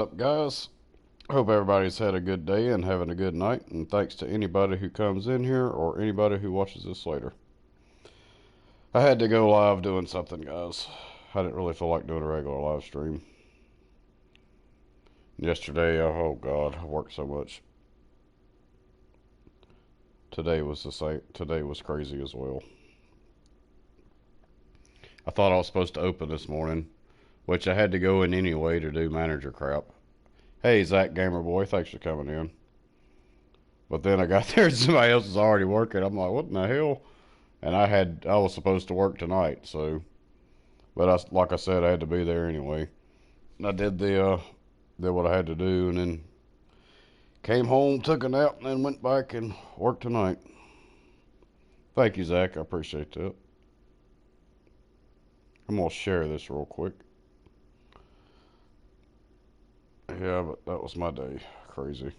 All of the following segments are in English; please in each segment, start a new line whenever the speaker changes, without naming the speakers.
Up, guys? Hope everybody's had a good day and having a good night. And thanks to anybody who comes in here or anybody who watches this later. I had to go live doing something, guys. I didn't really feel like doing a regular live stream. Yesterday, oh God, I worked so much. Today was the same. Today was crazy as well. I thought I was supposed to open this morning, which I had to go in anyway to do manager crap. Hey, Zach Gamer Boy, thanks for coming in. But then I got there and somebody else was already working. I'm like, what in the hell? And I was supposed to work tonight, so, but like I said, I had to be there anyway. And I did did what I had to do, and then came home, took a nap, and then went back and worked tonight. Thank you, Zach. I appreciate that. I'm gonna share this real quick. Yeah, but that was my day. Crazy.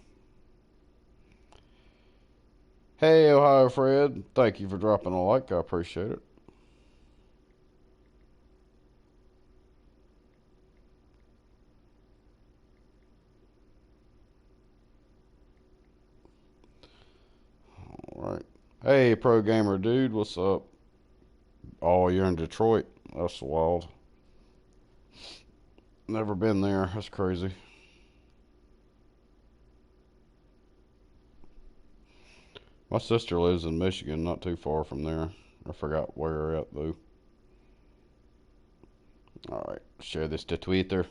Hey, Ohio Fred. Thank you for dropping a like. I appreciate it. All right. Hey, Pro Gamer Dude. What's up? Oh, you're in Detroit. That's wild. Never been there. That's crazy. My sister lives in Michigan, not too far from there. I forgot where at though. Alright, share this to Twitter.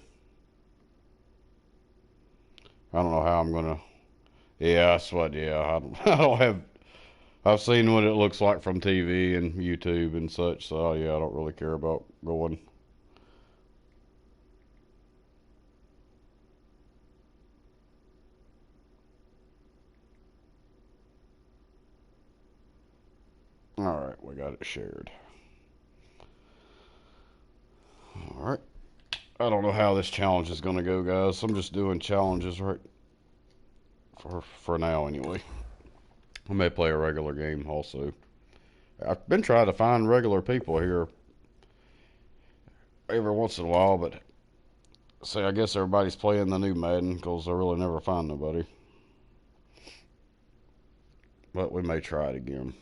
I don't know how I'm gonna. Yeah, that's what. Yeah, I don't have. I've seen what it looks like from TV and YouTube and such, so yeah, I don't really care about going. Alright, we got it shared. Alright. I don't know how this challenge is gonna go, guys. I'm just doing challenges right for now anyway. I may play a regular game also. I've been trying to find regular people here every once in a while, but see, I guess everybody's playing the new Madden because I really never find nobody. But we may try it again.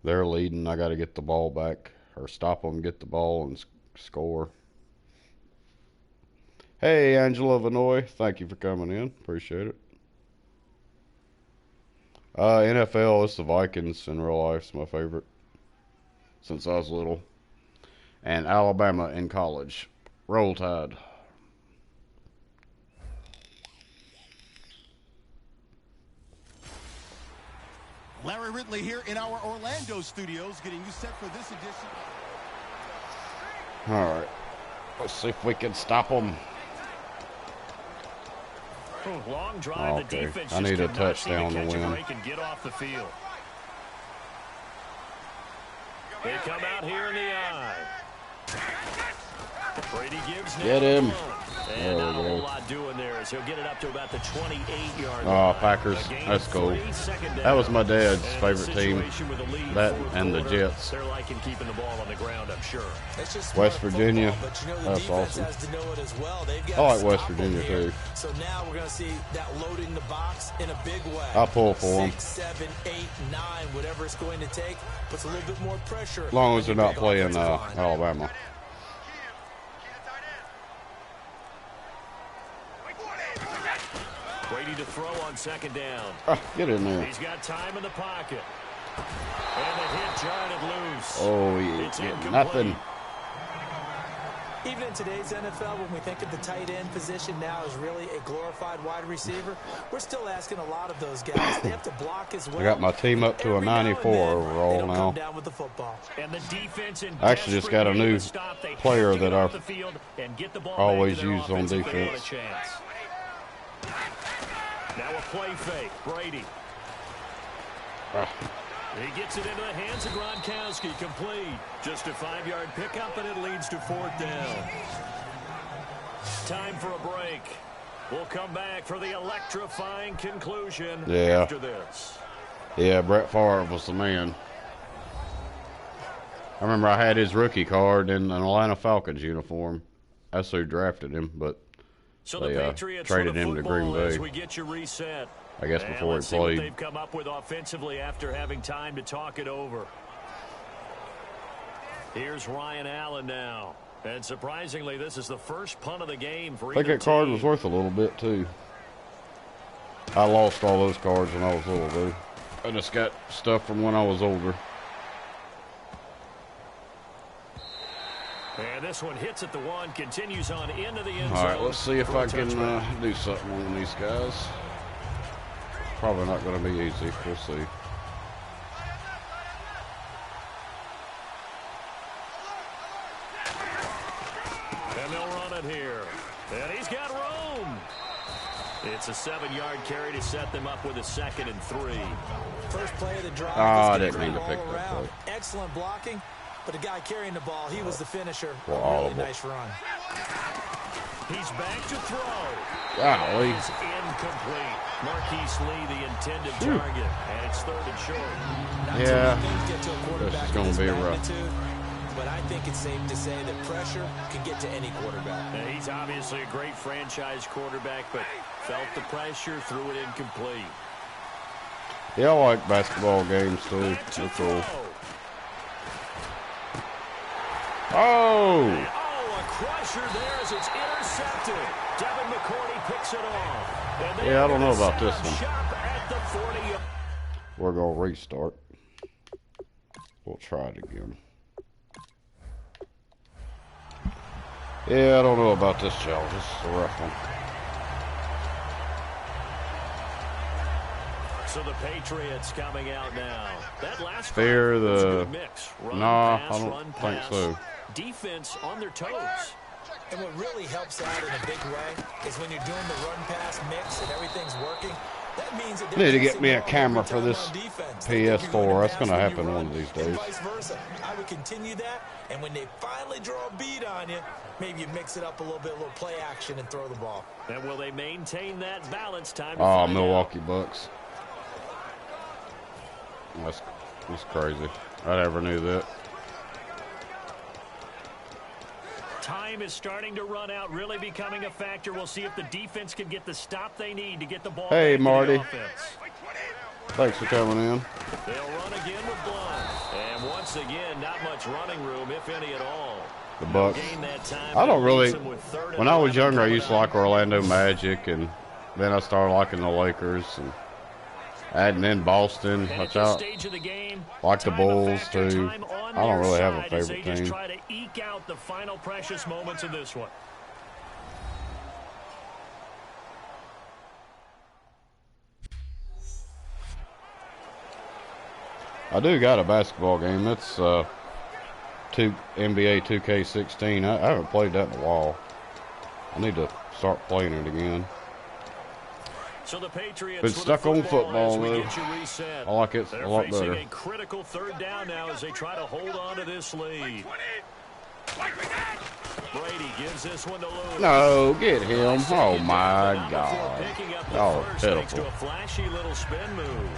They're leading. I got to get the ball back or stop them, get the ball, and score. Hey, Angela Vanoy, thank you for coming in. Appreciate it. NFL is the Vikings in real life. It's my favorite since I was little. And Alabama in college. Roll Tide.
Larry Ridley here in our Orlando studios, getting you set for this edition.
All right. Let's see if we can stop them.
Long drive.
Okay. I need a touchdown to win.
And get off the field. They come out here in the eye. Brady gives
Get him.
And not a whole lot doing there as he'll get it up to about the 28-yard
Oh,
line.
Packers. That's cool. That was my dad's favorite team. That and the Jets.
They're liking keeping the ball on the ground, I'm sure.
West Virginia. That's awesome. I like West Virginia too.
So now we're going to see that loading the box in a big way.
I'll pull for them.
6, 7, 8, 9, whatever it's going to take, puts a little bit more pressure.
As long as they're not playing Alabama.
Brady to throw on second down.
Get in there.
He's got time in the pocket. And the hit jarred loose.
Oh, yeah. Nothing.
Even in today's NFL, when we think of the tight end position now as really a glorified wide receiver, we're still asking a lot of those guys. They have to block as well.
I got my team up to a 94 overall now.
Down with the football.
And the defense in
I actually just got a new player that I always use on defense.
Now a play fake. Brady. He gets it into the hands of Gronkowski. Complete. Just a 5-yard pickup, and it leads to 4th down. Time for a break. We'll come back for the electrifying conclusion after this.
Yeah, Brett Favre was the man. remember I had his rookie card in an Atlanta Falcons uniform. That's who drafted him, but
So
they
the Patriots
traded
with
him to Green
football as
Bay.
we get you reset.
I guess
And
before he
let's see what
played.
they've come up with offensively after having time to talk it over. Here's Ryan Allen now. And surprisingly, this is the first punt of the game for
I think
either
that card
team.
was worth a little bit too. I lost all those cards when I was little, dude. I just got stuff from when I was older.
And this one hits at the 1, continues on into the end zone.
All right, let's see if
for a
I can
touchdown.
do something on these guys. Probably not going to be easy. We'll see.
And they'll run it here. And he's got room. It's a 7-yard carry to set them up with a 2nd and 3.
First play of the drive.
I
It's
didn't
been
mean to
great
pick
all
that
around.
play.
Excellent blocking, but the guy carrying the ball, he was the finisher.
Well,
A
all
really
of them.
nice run.
He's back to throw.
Golly.
It's incomplete. Marquise Lee, the intended target. And it's 3rd and short.
Not
Yeah.
too many things get to a quarterback
This is
of
gonna
this
be rough.
magnitude, but I think it's safe to say that pressure can get to any quarterback.
And he's obviously a great franchise quarterback, but felt the pressure, threw it incomplete.
Yeah, I like basketball games too.
Back to
They're cool.
throw.
Oh!
Oh, a crusher there as it's intercepted. Devin McCourty picks it off. And they
Yeah, I
are
don't know
gonna
about this
set up
one.
shop at the 40.
We're going to restart. We'll try it again. Yeah, I don't know about this challenge. This is a rough one.
So the Patriots coming out now. That last
Fear
drive was a
the-
good mix. Run,
Nah,
pass,
I don't
run,
think
pass.
so.
Defense on their toes.
And what really helps out in a big way is when you're doing the run-pass mix and everything's working, that means that
Need to
they're
get me a
passing
camera
well
for
every
this
time on defense. They think you're
PS4. That's
pass
gonna
when you
happen one
run,
of these
and
days.
vice versa. I would continue that, and when they finally draw a beat on you, maybe you mix it up a little bit, a little play action, and throw the ball.
And will they maintain that balance? Time to
Oh,
find
Milwaukee Bucks. That's crazy. I never knew that.
out. Time is starting to run out, really becoming a factor. We'll see if the defense can get the stop they need to get the ball
Hey,
back to
Marty.
the offense.
Thanks for coming in.
They'll run again with Blunt. And once again, not much running room, if any at all.
The Bucks.
Gain that time,
I don't
but
really.
leaves them with 3rd and
When I was
11
younger, I
coming
used to
up.
like Orlando Magic, and then I started liking the Lakers, and then Boston.
And at
Watch
this
out.
stage of the game,
Like the
time a
Bulls,
factor,
too.
time on
I don't
their
really have a
side as
favorite
they just
team.
try to eke out the final precious moments of this one.
I do got a basketball game. It's NBA 2K16. I haven't played that in a while. I need to start playing it again.
So the Patriots
Been
with
stuck
the
on
football
football,
as we
though.
get you reset.
I like it
They're
a lot
facing
better.
a critical 3rd down now as they try to hold on to this lead. Brady gives this one to Lewis.
No, get him. Oh, my
Not before
God.
picking up the
Oh,
first thanks to
pitiful.
a flashy little spin move.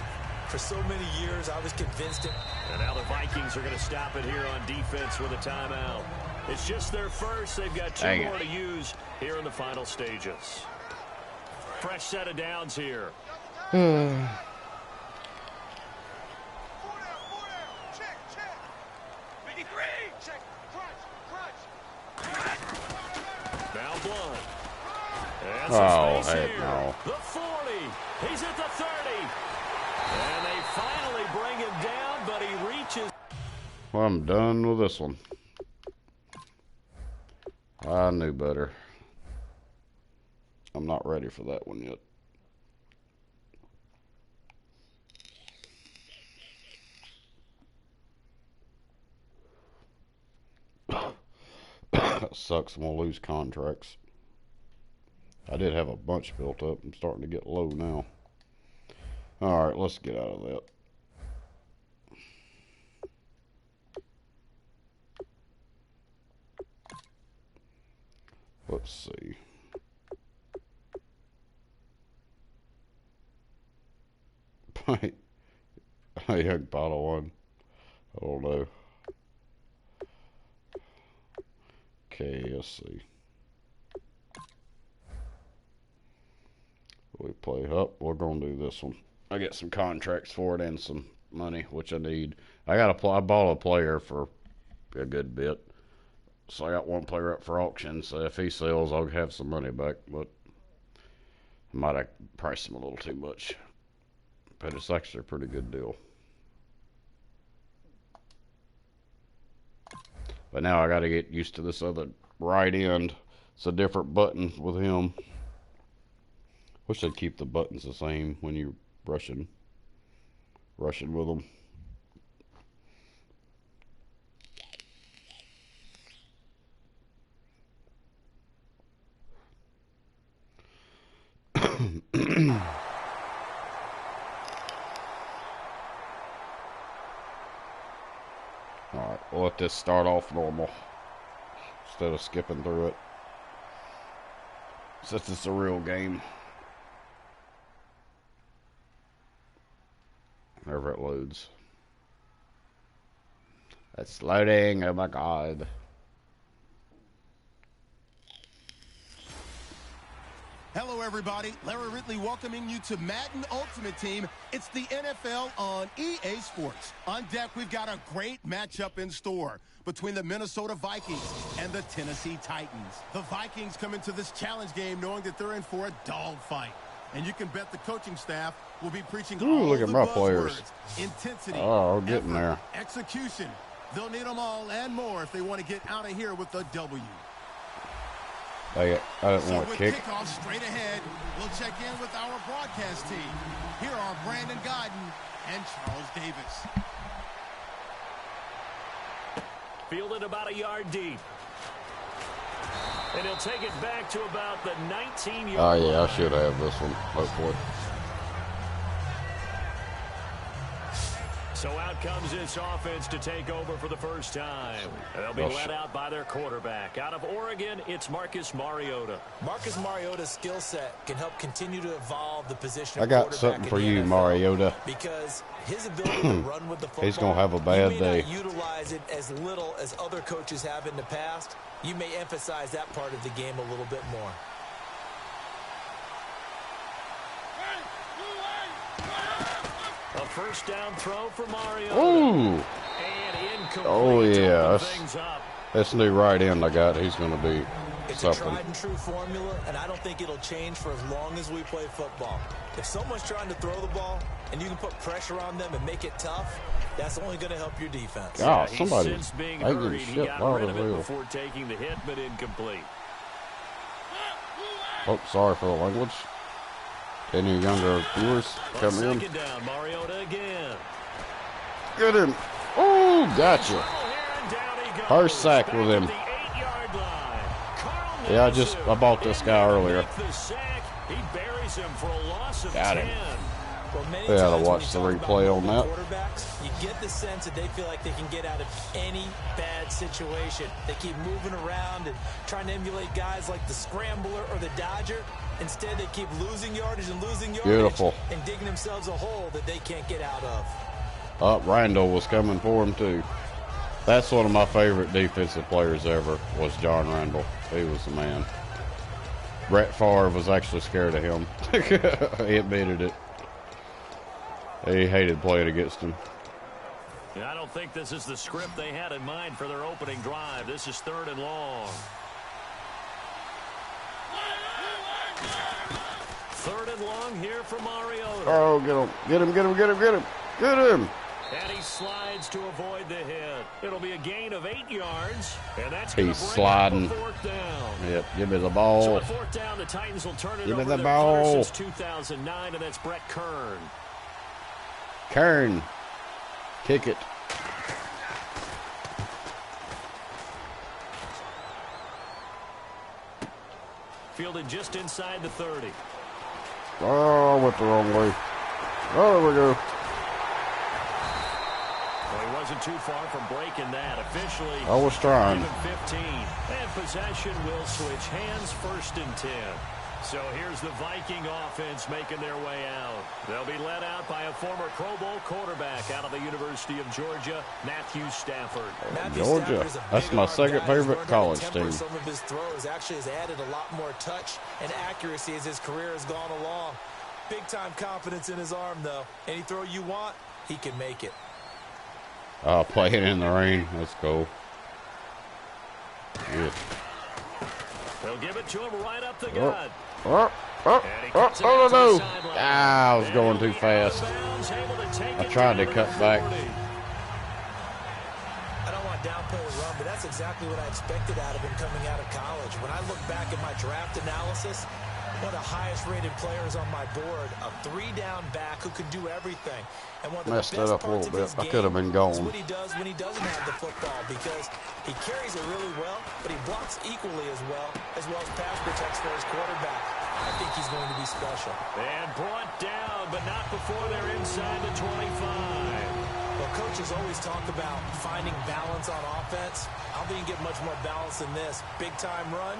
For so many years, I was convinced it.
And now the Vikings are going to stop it here on defense with a timeout. It's just their first. They've got 2
Dang it.
more to use here in the final stages. Fresh set of downs here. Now Blunt. And some
Oh,
space
heck
here.
no.
The 40. He's at the 30. And they finally bring him down, but he reaches.
Well, I'm done with this one. I knew better. I'm not ready for that one yet. That sucks. I'm gonna lose contracts. I did have a bunch built up. I'm starting to get low now. All right, let's get out of that. Let's see. Young bottle one. I don't know. Okay, let's see. We play up. We're gonna do this one. I get some contracts for it and some money, which I need. I bought a player for a good bit, so I got one player up for auction. So if he sells, I'll have some money back. But I might have priced him a little too much. But it's actually a pretty good deal. But now I got to get used to this other right end. It's a different button with him. Wish they'd keep the buttons the same when you're rushing with them. Alright, we'll let this start off normal instead of skipping through it, since it's a real game. Whenever it loads. It's loading, oh my god.
Hello, everybody. Larry Ridley welcoming you to Madden Ultimate Team. It's the NFL on EA Sports. On deck, we've got a great matchup in store between the Minnesota Vikings and the Tennessee Titans. The Vikings come into this challenge game knowing that they're in for a dogfight. And you can bet the coaching staff will be preaching all
look at
the
my
buzzwords.
Players.
Intensity,
Oh, getting there.
execution. They'll need them all and more if they want to get out of here with a W.
I didn't
So
want
with
to kick.
kickoff straight ahead, we'll check in with our broadcast team. Here are Brandon Godden and Charles Davis.
Fielded about a yard deep. And he'll take it back to about the 19-yard
Oh yeah, I
line.
should have this one, hopefully.
So out comes this offense to take over for the first time. They'll be led out by their quarterback. Out of Oregon, it's Marcus Mariota.
Marcus Mariota's skill set can help continue to evolve the position
I
of
got
quarterback
something
in
for
the
you,
NFL,
Mariota.
because his ability to run with the football,
He's gonna have a bad
you
day.
may not utilize it as little as other coaches have in the past. You may emphasize that part of the game a little bit more.
A first down throw for Mariota.
Ooh,
And incomplete.
Oh,
to
yeah,
open
that's-
things up.
this new right end I got, he's gonna be
It's a
something.
tried and true formula, and I don't think it'll change for as long as we play football. If someone's trying to throw the ball and you can put pressure on them and make it tough, that's only going to help your defense.
God,
He's
somebody
since being
making
hurried. He
shit
got
out
rid
of
of it
real.
before taking the hit, but incomplete.
Oh, sorry for the language. Any younger viewers
On
come in?
second down, Mariota again.
Get him. Oh, gotcha.
Here and down he goes.
First sack
Back
with
at
him.
the 8-yard line. Carl
Yeah,
Nassib
I bought this guy
in there to
earlier.
make the sack. He buries him for a loss of
Got
10.
him.
Well, many
They oughta
times when
watch
you
the
talk about
replay on
mobile
that.
quarterbacks, you get the sense that they feel like they can get out of any bad situation. They keep moving around and trying to emulate guys like the scrambler or the dodger. Instead, they keep losing yardage and losing yardage
Beautiful.
and digging themselves a hole that they can't get out of.
Randall was coming for him too. That's one of my favorite defensive players ever, was John Randall. He was the man. Brett Favre was actually scared of him. He admitted it. He hated playing against him.
I don't think this is the script they had in mind for their opening drive. This is 3rd and long. 3rd and long here for Mariota.
Oh, get him. Get him, get him, get him, get him. Get him.
And he slides to avoid the hit. It'll be a gain of 8 yards. And that's going
He's
to bring
sliding.
up a 4th down.
Yep, give me the
So
ball.
on 4th down, the Titans will turn it
Give me
over
the
to their punter
ball.
since 2009, and that's Brett Kern.
Kern. Kick it.
Fielded just inside the 30.
Oh, I went the wrong way. Oh, there we go.
Well, he wasn't too far from breaking that. Officially,
I was trying.
even 15. And possession will switch hands, 1st and 10. So here's the Viking offense making their way out. They'll be led out by a former Pro Bowl quarterback out of the University of Georgia, Matthew Stafford.
Georgia. That's my second favorite college team.
Some of his throws actually has added a lot more touch and accuracy as his career has gone along. Big-time confidence in his arm, though. Any throw you want, he can make it.
Oh, playing in the rain. That's cool. Good.
They'll give it to him right up the gut.
Oh, no. Ah, I was going too fast. I tried to cut back.
I don't want to downplay the run, but that's exactly what I expected out of him coming out of college. When I look back at my draft analysis, one of the highest-rated players on my board, a three-down back who can do everything. And one of the
Messed that up a little bit. I could have been
is
gone.
what he does when he doesn't have the football, because he carries it really well, but he blocks equally as well as pass protects for his quarterback. I think he's going to be special.
And brought down, but not before they're inside the 25.
Well, coaches always talk about finding balance on offense. I don't think you get much more balance than this. Big-time run,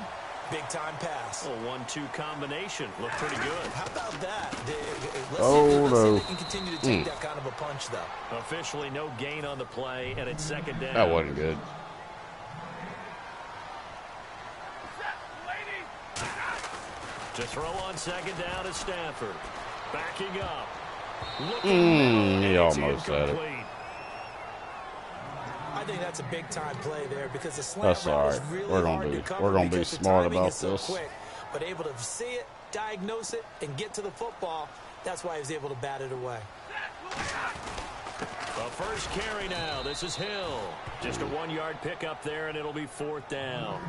big-time pass.
A 1-2 combination. Looked pretty good.
How about that? Let's
Oh,
see
no.
if they can continue to take that kind of a punch, though.
Officially no gain on the play, and it's second down.
That wasn't good.
To throw on second down is Stafford. Backing up. Looking
He
it's
almost had it.
incomplete.
I think that's a big-time play there because the slant
That's all
route is
right.
really
We're gonna
hard
be-
to cover
we're gonna be
because the
smart
timing
about
is so
this.
quick. But able to see it, diagnose it, and get to the football, that's why he was able to bat it away.
The first carry now. This is Hill. Just a 1-yard pickup there, and it'll be fourth down.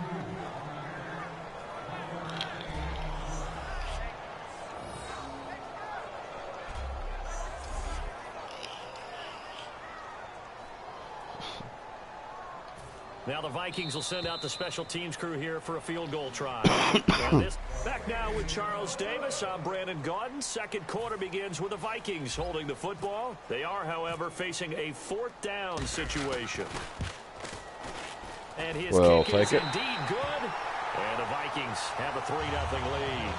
Now the Vikings will send out the special teams crew here for a field goal try. And this, back now with Charles Davis. I'm Brandon Gaudin. Second quarter begins with the Vikings holding the football. They are, however, facing a fourth down situation. And his kick is indeed good. And the Vikings have a 3-0 lead.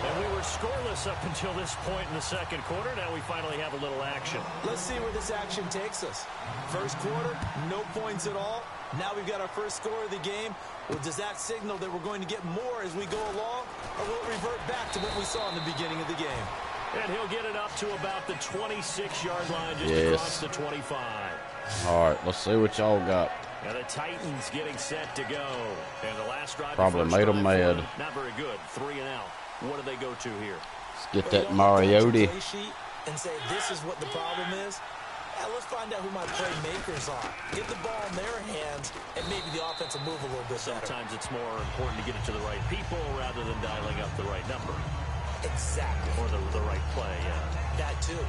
And we were scoreless up until this point in the second quarter. Now we finally have a little action.
Let's see where this action takes us. First quarter, no points at all. Now we've got our first score of the game. Well, does that signal that we're going to get more as we go along? Or will it revert back to what we saw in the beginning of the game?
And he'll get it up to about the 26-yard line, just across the 25.
All right, let's see what y'all got.
And the Titans getting set to go. And the last drive
Probably made them mad.
Not very good. 3 and out. What do they go to here?
Let's get that Mariota.
And say this is what the problem is. Yeah, let's find out who my playmakers are. Get the ball in their hands, and maybe the offense will move a little bit better.
Sometimes it's more important to get it to the right people rather than dialing up the right number.
Exactly.
Or the right play, yeah.
That too.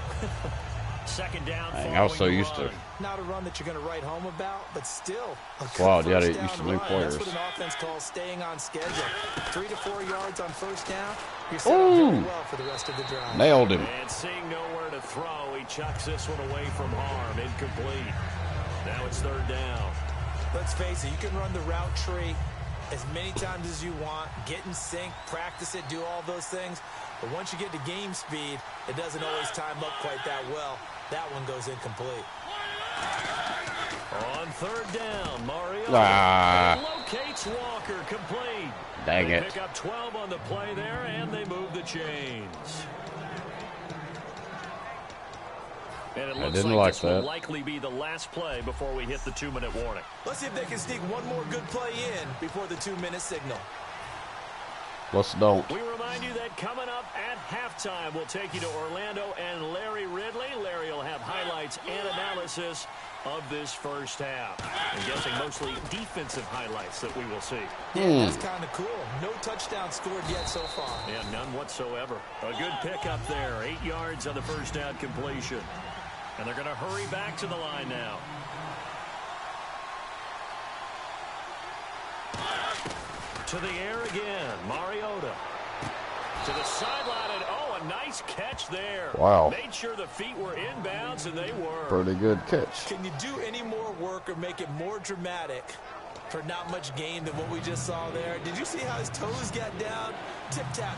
Second down.
Dang, I was so used to.
Not a run that you're going to write home about, but still.
Wow, you got to use some new players.
That's what an offense calls staying on schedule. 3 to 4 yards on first down. You're set up very well for the rest of the drive.
Nailed him.
And seeing nowhere to throw, he chucks this one away from harm. Incomplete. Now it's third down.
Let's face it, you can run the route tree as many times as you want, get in sync, practice it, do all those things. But once you get to game speed, it doesn't always time up quite that well. That one goes incomplete.
On third down, Mariota locates Walker, complete.
Dang
they
it.
Pick up 12 on the play there, and they move the chains. And it looks like this will likely be the last play before we hit the 2-minute warning.
Let's see if they can sneak one more good play in before the 2-minute signal.
Let's don't.
We remind you that coming up at halftime, we'll take you to Orlando and Larry Ridley. Larry will have highlights and analysis of this first half. I'm guessing mostly defensive highlights that we will see.
Yeah, that's kind of cool. No touchdown scored yet so far.
Yeah, none whatsoever. A good pickup there. 8 yards on the first down completion. And they're going to hurry back to the line now. To the air again, Mariota. To the sideline, and a nice catch there.
Wow.
Made sure the feet were inbounds, and they were.
Pretty good catch.
Can you do any more work or make it more dramatic for not much gain than what we just saw there. Did you see how his toes got down? Tip-tap,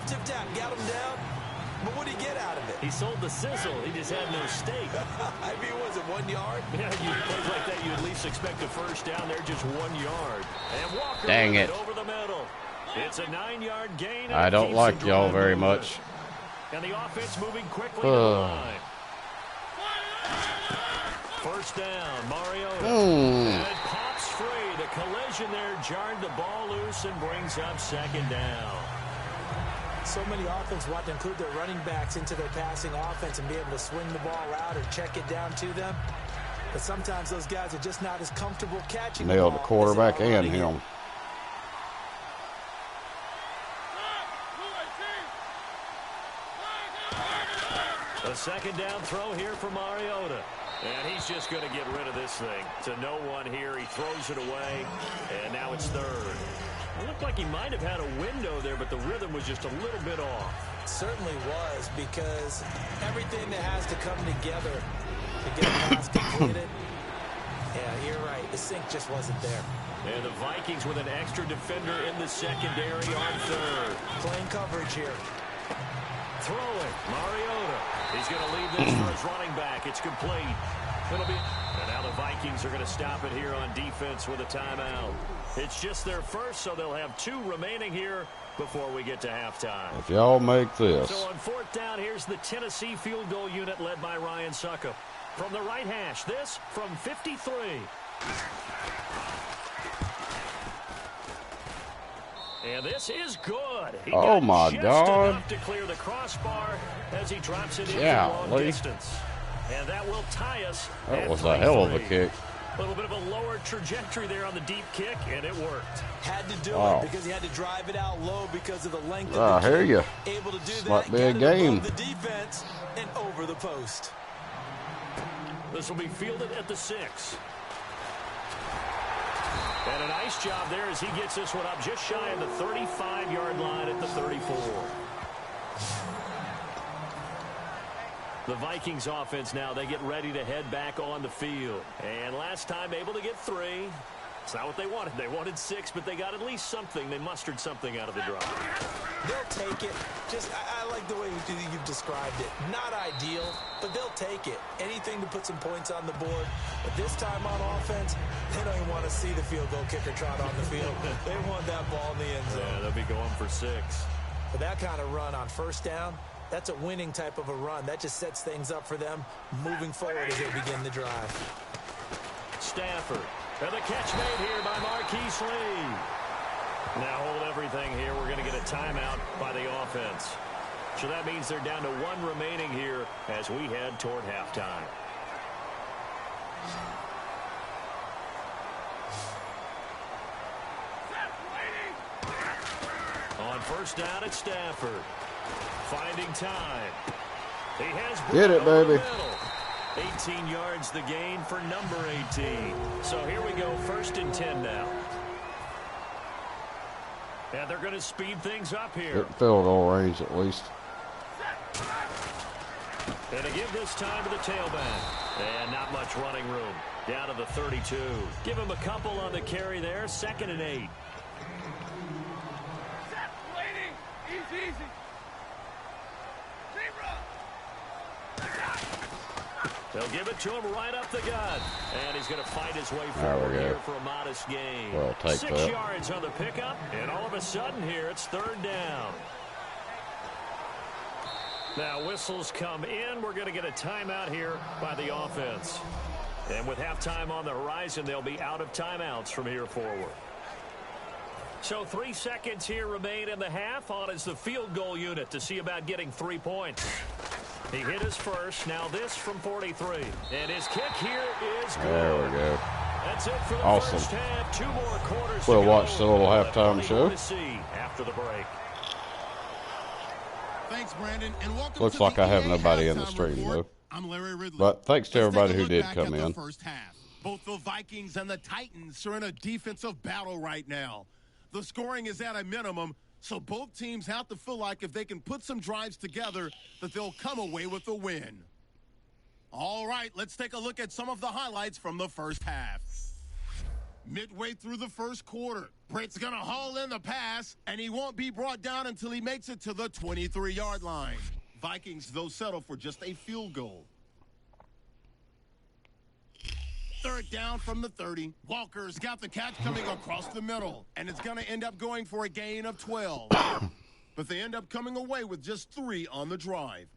got him down. But what did he get out of it?
He sold the sizzle. He just had no steak.
I mean, was it 1 yard?
Yeah, you plays like that, you at least expect a first down there, just 1 yard. And Walker
Dang it.
over the middle. It's a 9-yard gain.
I don't like y'all very much.
And the offense moving quickly to the line. First down, Mariota. And it pops free. The collision there jarred the ball loose and brings up second down.
So many offenses want to include their running backs into their passing offense and be able to swing the ball out or check it down to them. But sometimes those guys are just not as comfortable catching the ball.
Nailed the quarterback and him.
A second down throw here for Mariota. And he's just going to get rid of this thing. To no one here. He throws it away. And now it's third. It looked like he might have had a window there, but the rhythm was just a little bit off.
It certainly was, because everything that has to come together to get a pass completed. Yeah, you're right. The sync just wasn't there.
And the Vikings with an extra defender in the secondary on third.
Playing coverage here.
Throwing. Mariota. He's going to leave this for his running back. It's complete. It'll be... And now the Vikings are going to stop it here on defense with a timeout. It's just their first, so they'll have 2 remaining here before we get to halftime.
If y'all make this.
So on fourth down, here's the Tennessee field goal unit led by Ryan Succop. From the right hash, this from 53. And this is good. He
Oh,
got
my
just
God.
enough to clear the crossbar as he drops it into
Yeah,
long
Lee.
distance. And that will tie us.
That
at
was a hell of a
3-3.
kick.
A little bit of a lower trajectory there on the deep kick, and it worked.
Had to do
Oh.
it because he had to drive it out low because of the length
I
of the
hear
kick.
you.
Able to do
This
that,
might be
get
a
it
game.
above the defense and over the post.
This will be fielded at the 6. And a nice job there as he gets this one up just shy of the 35-yard line at the 34. The Vikings offense now, they get ready to head back on the field. And last time able to get 3. It's not what they wanted. They wanted 6, but they got at least something. They mustered something out of the drive.
They'll take it. I like the way you've described it. Not ideal, but they'll take it. Anything to put some points on the board. But this time on offense, they don't even want to see the field goal kicker trot on the field. They want that ball in the end zone.
Yeah, they'll be going for 6.
For that kind of run on first down, that's a winning type of a run. That just sets things up for them moving forward as they begin the drive.
Stafford. And the catch made here by Marquise Lee. Now hold everything here. We're going to get a timeout by the offense. So that means they're down to 1 remaining here as we head toward halftime. On first down, it's Stafford. Finding time. He has
Get it,
over the
baby.
middle. 18 yards the gain for number 18. So here we go, 1st and 10 now. And they're going to speed things up here.
Get field goal range at least.
And to give this time to the tailback. And not much running room. Down to the 32. Give him a couple on the carry there. 2nd and 8.
Easy.
They'll give it to him right up the gut. And he's going to fight his way
There we
forward
go.
here for a modest gain.
Well, take
6
that.
yards on the pickup. And all of a sudden here, it's 3rd down. Now whistles come in. We're going to get a timeout here by the offense. And with halftime on the horizon, they'll be out of timeouts from here forward. So 3 seconds here remain in the half. On is the field goal unit to see about getting 3 points. He hit his first. Now this from 43. And his kick here is good.
There we go.
That's it for the
Awesome.
first half. 2 more quarters
We'll
to go.
watch the little
We'll have
halftime
plenty
show.
more to see after the break.
Thanks, Brandon, and welcome
Looks
to
like
the
I have
EA
nobody in the
Halftime
stream,
Report.
though.
I'm Larry Ridley.
But thanks to
Let's take
everybody
a
who
look
did
back
come
at the
in.
first half. Both the Vikings and the Titans are in a defensive battle right now. The scoring is at a minimum, so both teams have to feel like if they can put some drives together, that they'll come away with a win. All right, let's take a look at some of the highlights from the first half. Midway through the first quarter, Britt's going to haul in the pass, and he won't be brought down until he makes it to the 23-yard line. Vikings, though, settle for just a field goal. Third down from the 30. Walker's got the catch coming across the middle, and it's going to end up going for a gain of 12. But they end up coming away with just 3 on the drive.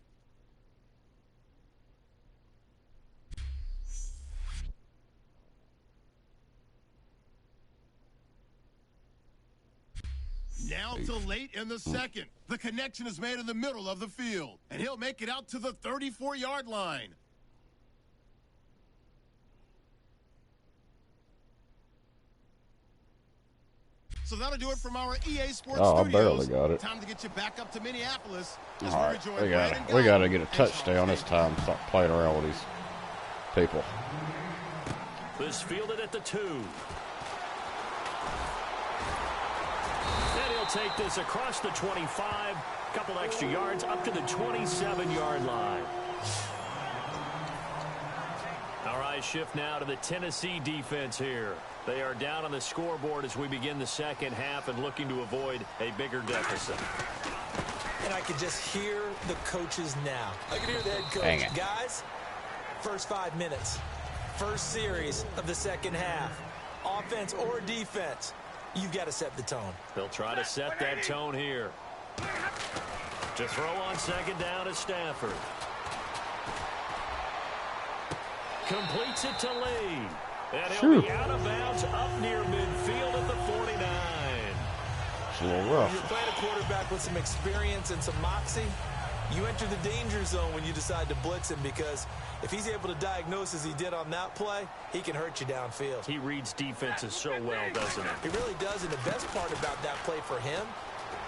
Now to late in the second. The connection is made in the middle of the field, and he'll make it out to the 34-yard line. So that'll do it from our EA Sports
Oh, I
Studios.
barely got it.
Time to get you back up to Minneapolis.
All right, we got to get a touchdown this time. Stop playing around with these people.
This fielded at the 2. And he'll take this across the 25. Couple extra yards up to the 27-yard line. All right, shift now to the Tennessee defense here. They are down on the scoreboard as we begin the second half and looking to avoid a bigger deficit.
And I could just hear the coaches now. I can hear the head coach. Guys, first 5 minutes, first series of the second half, offense or defense, you've got to set the tone.
They'll try to set that tone here. To throw on second down is Stafford. Completes it to Lee. And he'll be out of bounds up near midfield at the 49.
It's a little rough.
You're playing a quarterback with some experience and some moxie. You enter the danger zone when you decide to blitz him, because if he's able to diagnose as he did on that play, he can hurt you downfield.
He reads defenses so well, doesn't he?
He really does, and the best part about that play for him,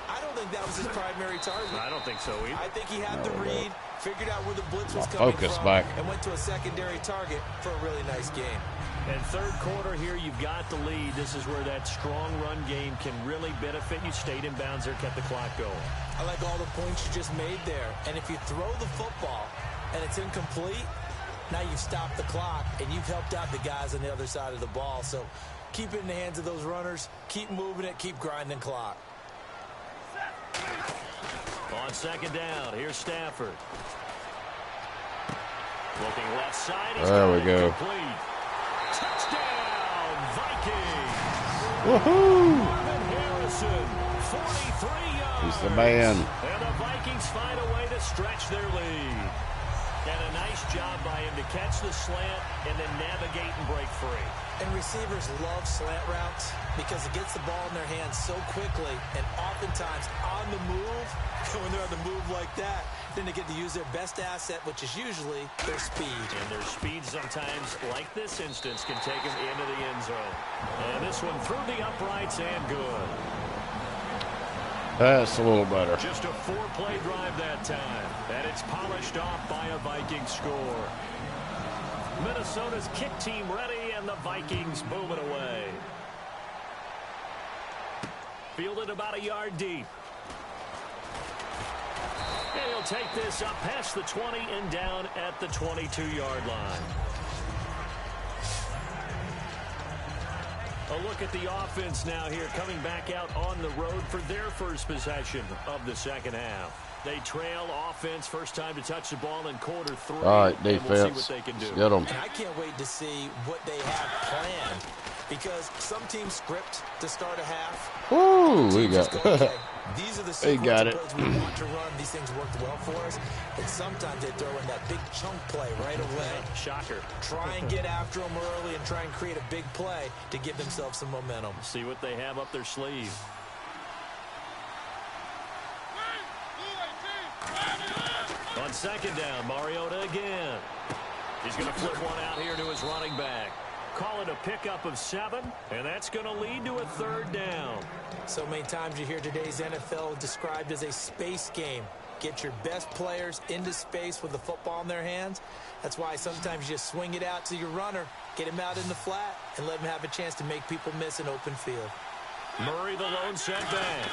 I don't think that was his primary target.
I don't think so either.
I think he had the read, figured out where the blitz was coming from, and went to a secondary target for a really nice game.
And third quarter here, you've got the lead. This is where that strong run game can really benefit you. Stayed in bounds there, kept the clock going.
I like all the points you just made there. And if you throw the football and it's incomplete, now you've stopped the clock and you've helped out the guys on the other side of the ball. So keep it in the hands of those runners. Keep moving it. Keep grinding clock.
On second down, here's Stafford. Looking left side.
There we go.
Complete. Touchdown, Vikings.
Woohoo!
Marvin Harrison, 43 yards.
He's the man.
And the Vikings find a way to stretch their lead. And a nice job by him to catch the slant and then navigate and break free.
And receivers love slant routes because it gets the ball in their hands so quickly, and oftentimes on the move. When they're on the move like that, then they get to use their best asset, which is usually their speed.
And their speed sometimes, like this instance, can take them into the end zone. And this one through the uprights and good.
That's a little better.
Just a 4-play drive that time. And it's polished off by a Viking score. Minnesota's kick team ready, and the Vikings moving away. Fielded about a yard deep. And he'll take this up past the 20 and down at the 22-yard line. A look at the offense now here, coming back out on the road for their first possession of the second half. They trail offense, first time to touch the ball in quarter 3.
All right, defense.
We'll see what they can do.
Get them.
And I can't wait to see what they have planned, because some teams script to start a half.
Woo, we got
go, okay, these are the
got it.
plays we want to run. These things worked well for us. And sometimes they throw in that big chunk play right away.
Shocker.
Try and get after them early and try and create a big play to give themselves some momentum.
See what they have up their sleeve. On second down, Mariota again. He's going to flip one out here to his running back. Call it a pickup of 7, and that's going to lead to a third down.
So many times you hear today's NFL described as a space game. Get your best players into space with the football in their hands. That's why sometimes you just swing it out to your runner, get him out in the flat, and let him have a chance to make people miss an open field.
Murray the lone setback.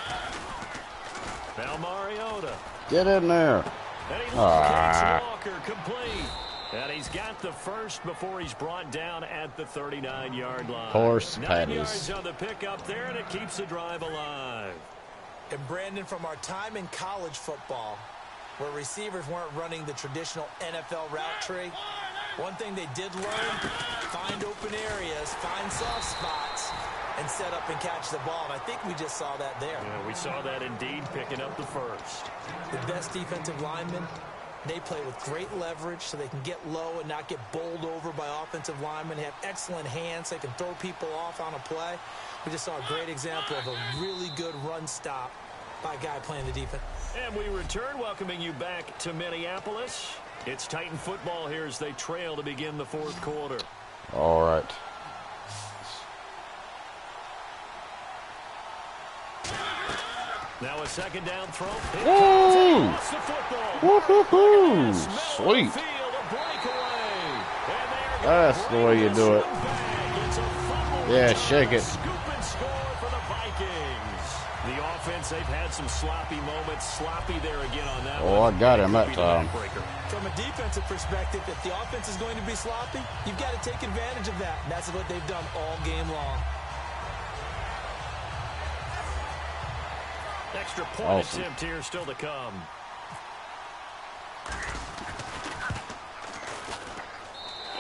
Now Mariota.
Get in there.
And he locates Walker, complete. And he's got the first before he's brought down at the 39-yard line.
Horse
9
patties.
yards on the pickup there, and it keeps the drive alive.
And Brandon, from our time in college football, where receivers weren't running the traditional NFL route tree, one thing they did learn, find open areas, find soft spots, and set up and catch the ball. And I think we just saw that there.
Yeah, we saw that indeed, picking up the first.
The best defensive linemen, they play with great leverage so they can get low and not get bowled over by offensive linemen. They have excellent hands. They can throw people off on a play. We just saw a great example of a really good run stop by a guy playing the defense.
And we return, welcoming you back to Minneapolis. It's Titan football here as they trail to begin the fourth quarter.
All right.
Now a second down throw.
Woo!
Lost the football.
Woo-hoo-hoo!
Yes,
Sweet.
middle of the field, a breakaway. And they are gonna
That's the way you
bring
do
this
it.
one back. It's a fumble
Yeah,
return.
shake it.
Scoop and score for the Vikings. The offense, they've had some sloppy moments. Sloppy there again on that
Oh,
one.
I got him
Could
that
be the
time.
backbreaker.
From a defensive perspective, if the offense is going to be sloppy, you've got to take advantage of that. And that's what they've done all game long.
Extra point
Awesome.
attempt here still to come.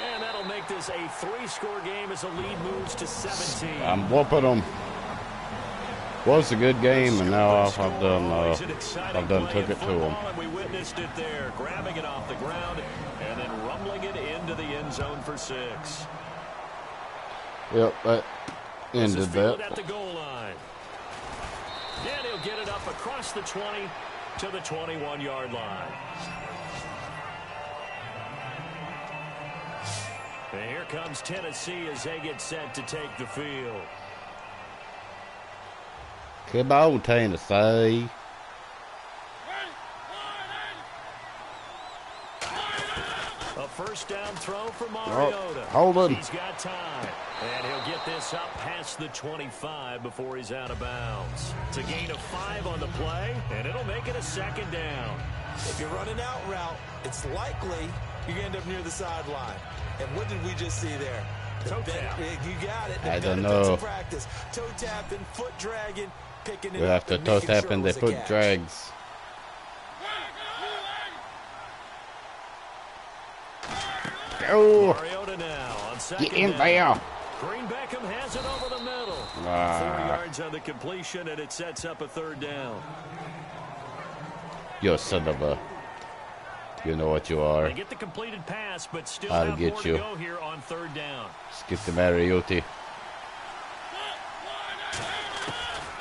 And that'll make this a 3-score game as the lead moves to 17.
I'm whooping them. Was a good game, and now I've done took it to them.
And we witnessed it there, grabbing it off the ground and then rumbling it into the end zone for 6.
Yep, that
This is
ended
fielded
that.
at the goal line. And he'll get it up across the 20 to the 21-yard line. And here comes Tennessee as they get set to take the field.
Come on, Tennessee.
A first down throw for Mariota.
hold it.
He's got time. And he'll get this up past the 25 before he's out of bounds. It's a gain of 5 on the play, and it'll make it a second down.
If you're running out route, it's likely you're going to end up near the sideline. And what did we just see there?
Toe tap.
You got it.
I don't
They've done it
know.
to practice. Toe tapping, foot dragging, picking it
We
up.
have to
and
toe
making sure
tap
it
and they
was a
put
catch.
drags. Go.
Mariota now on second
Get in
down.
there.
Green Beckham has it over the middle. 4
Ah.
yards on the completion, and it sets up a third down.
You son of a. You know what you are.
They get the completed pass, but still
I'll
have
get
more
you.
to go here on third down.
Skip the Mariota.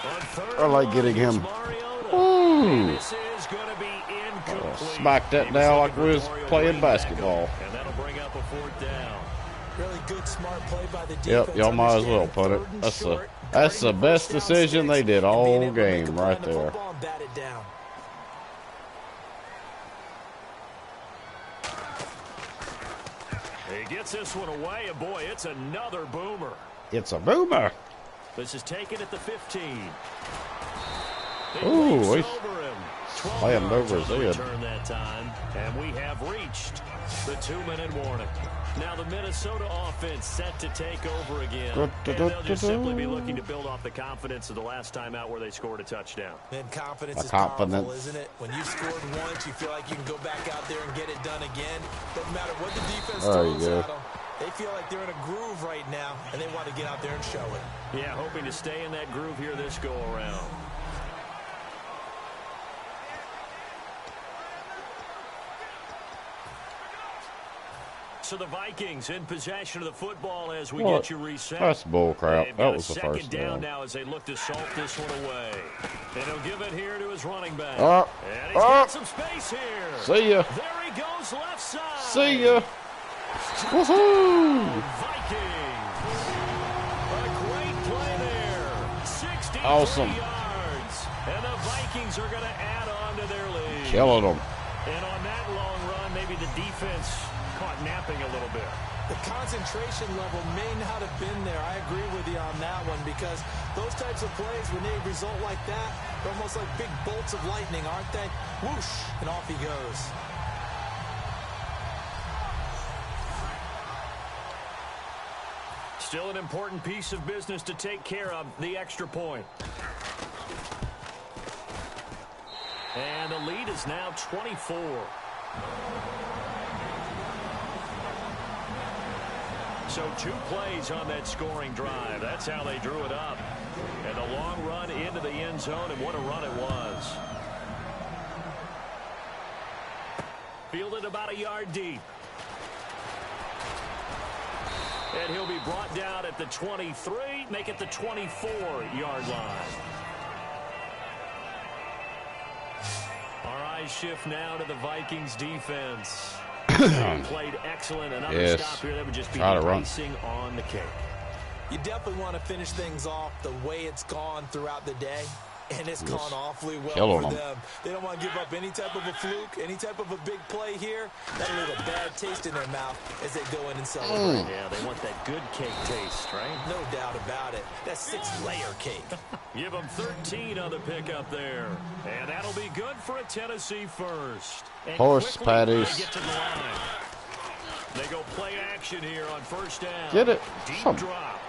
On third
I like
and
getting
one,
him.
Mariota.
Ooh.
And this is going to be incomplete.
Smack that
He was
down
looking
like
for
we was
Mario
playing
Green Beckham,
basketball.
And that'll bring up a fourth down.
Really good, smart play by the defense.
Yep, y'all might as well put it.
Understanding
That's
third
the
and short,
that's the
guarding
best
first down
decision they
sticks,
did
and being
all
able to make a
game
play
right
on the
there.
football and bat it down.
He gets this one away, and boy, it's another boomer.
It's a boomer.
This is taken at the 15. He
Ooh,
leaps
he's
over him. 12
slammed
yards
over
on
his
the
head.
return that time, and we have reached the 2-minute warning. Now the Minnesota offense set to take over again, and they'll just simply be looking to build off the confidence of the last time out where they scored a touchdown.
Man, confidence
A
is
confidence.
powerful, isn't it? When you scored once, you feel like you can go back out there and get it done again. Doesn't matter what the defense
There you
throws
go.
at them. They feel like they're in a groove right now, and they want to get out there and show it.
Yeah, hoping to stay in that groove here this go-around. So the Vikings in possession of the football as we
What?
get you reset.
That's bull crap.
They've
That
got
was
a
the
second
first
down
down.
now as they look to salt this one away. And he'll give it here to his running back.
Up.
And he's got some space here.
See ya.
There he goes left side.
See ya. Woohoo!
Vikings. A great play there. 63
Awesome.
yards. And the Vikings are going to add on to their lead.
Killing them.
And on that long run, maybe the defense caught napping a little bit.
The concentration level may not have been there. I agree with you on that one because those types of plays, when they result like that, they're almost like big bolts of lightning, aren't they? Whoosh, and off he goes.
Still an important piece of business to take care of, the extra point. And the lead is now 24. So 2 plays on that scoring drive. That's how they drew it up. And a long run into the end zone, and what a run it was. Fielded about a yard deep. And he'll be brought down at the 23, make it the 24-yard line. Our eyes shift now to the Vikings defense. They played excellent. Another stop here that would just be icing on the cake.
You definitely want to finish things off the way it's gone throughout the day. And it's gone awfully well for them. They don't want to give up any type of a fluke, any type of a big play here. That'll leave a bad taste in their mouth as they go in and celebrate.
Yeah, they want that good cake taste, right?
No doubt about it. That 6-layer cake.
Give them 13 on the pickup there. And that'll be good for a Tennessee first. And
horse patties.
They get to the line. They go play action here on first down.
Get it.
Deep drop.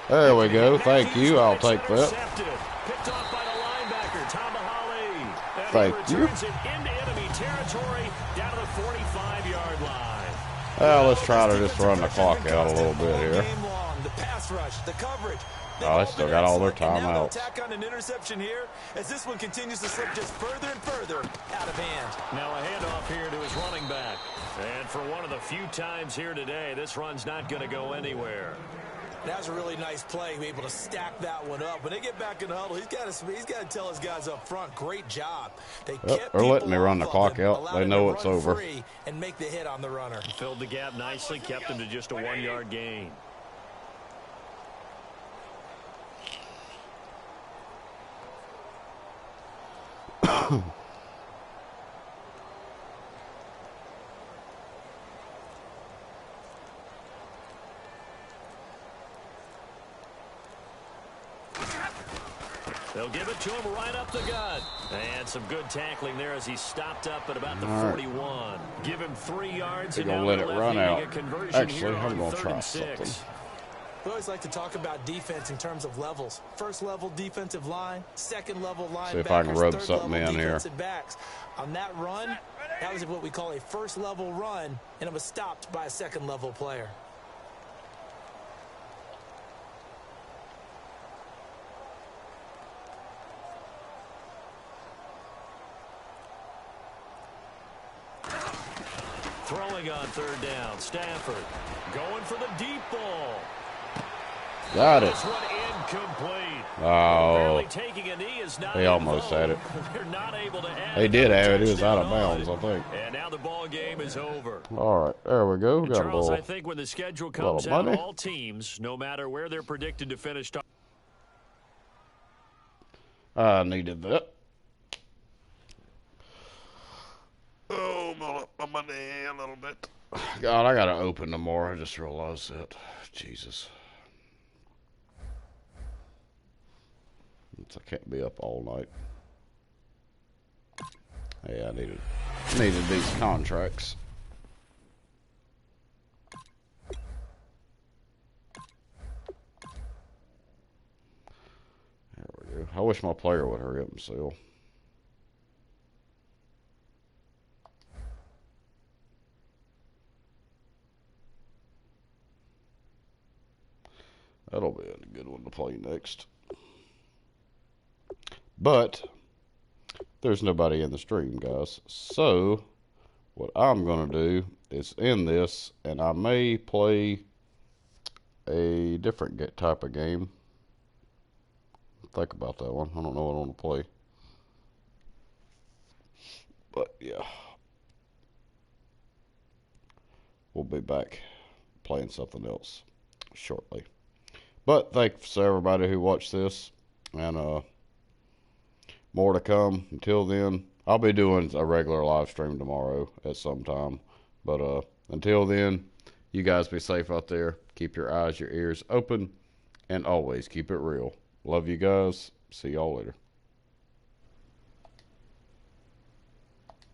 There we go. Thank you. I'll take that.
Picked off by the linebacker, Tamahali.
Thank you.
It into enemy territory down to the 45-yard line.
Well, let's try to just run the clock out a little bit here.
The pass rush, the coverage.
Oh, they still got all their timeouts.
Attack on an interception here as this one continues to slip just further and further out of hand.
Now a handoff here to his running back. And for one of the few times here today, this run's not going to go anywhere.
That was a really nice play, be able to stack that one up. When they get back in the huddle, he's got to tell his guys up front, great job. They kept
they're letting me run the clock out. They know it's over.
And make the hit on the runner.
Filled the gap nicely, kept him to just a 1-yard gain. They'll give it to him right up the gut. And some good tackling there as he stopped up at about the 41. Give him 3 yards.
They're going to let it run out. Actually, I'm going to try something.
We always like to talk about defense in terms of levels. First level defensive line, second level linebackers,
see if I can rub something in here.
Backs. On that run, that was what we call a first level run, and it was stopped by a second level player.
Throwing on third down, Stafford going for the deep ball.
Got it.
This one incomplete.
Oh,
taking a knee is not
he almost had it.
They're not able to add.
He did have it. He was out of bounds, I think.
And now the ball game is over.
All right, there we go. Got
Charles,
a little,
I think when the schedule comes out, all teams, no matter where they're predicted to finish.
I needed that. Oh, my money a little bit. God, I gotta open tomorrow. I just realized that. Jesus. I can't be up all night. Yeah, I needed these contracts. There we go. I wish my player would hurry up and sell. That'll be a good one to play next. But there's nobody in the stream, guys. So what I'm going to do is end this, and I may play a different type of game. Think about that one. I don't know what I want to play. But, yeah. We'll be back playing something else shortly. But thanks to everybody who watched this, and more to come. Until then, I'll be doing a regular live stream tomorrow at some time. But until then, you guys be safe out there. Keep your eyes, your ears open, and always keep it real. Love you guys. See y'all later.